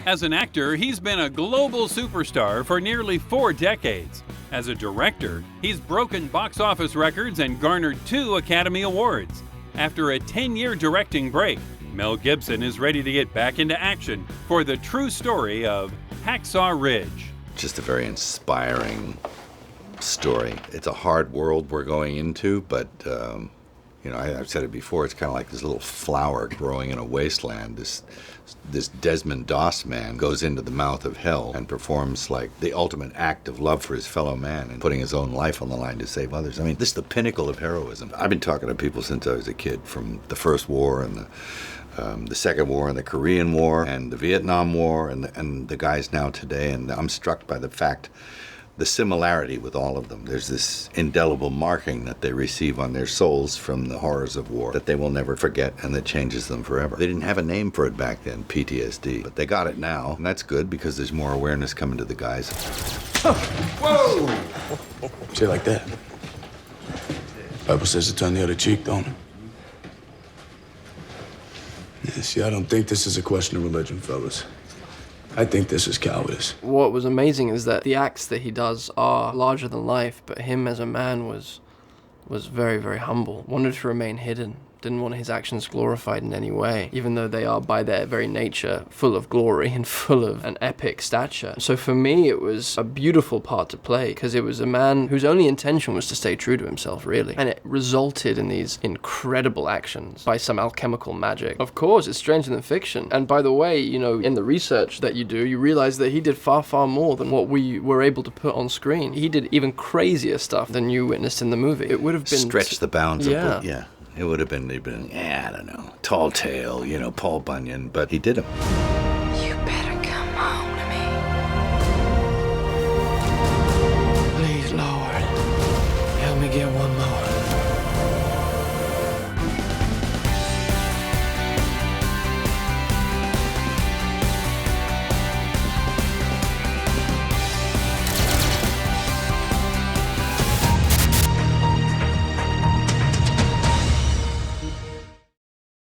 As an actor, he's been a global superstar for nearly 4 decades. As a director, he's broken box office records and garnered 2 Academy Awards. After a 10-year directing break, Mel Gibson is ready to get back into action for the true story of Hacksaw Ridge. Just a very inspiring story. It's a hard world we're going into, but I've said it before, it's kind of like this little flower growing in a wasteland. This Desmond Doss man goes into the mouth of hell and performs like the ultimate act of love for his fellow man and putting his own life on the line to save others. I mean, this is the pinnacle of heroism. I've been talking to people since I was a kid, from the First War and the Second War and the Korean War and the Vietnam War and the guys now today, and I'm struck by the fact, the similarity with all of them. There's this indelible marking that they receive on their souls from the horrors of war that they will never forget and that changes them forever. They didn't have a name for it back then, PTSD, but they got it now, and that's good because there's more awareness coming to the guys. Whoa! Say it like that. Bible says to turn the other cheek, don't it? Yeah, see, I don't think this is a question of religion, fellas. I think this is cowardice. What was amazing is that the acts that he does are larger than life, but him as a man was very, very humble. Wanted to remain hidden. Didn't want his actions glorified in any way, even though they are by their very nature full of glory and full of an epic stature. So for me, it was a beautiful part to play, because it was a man whose only intention was to stay true to himself, really. And it resulted in these incredible actions by some alchemical magic. Of course, it's stranger than fiction. And by the way, in the research that you do, you realize that he did far, far more than what we were able to put on screen. He did even crazier stuff than you witnessed in the movie. It would have been... Stretch the bounds yeah. of it, It would have been, I don't know, Tall Tale, Paul Bunyan, but he did them.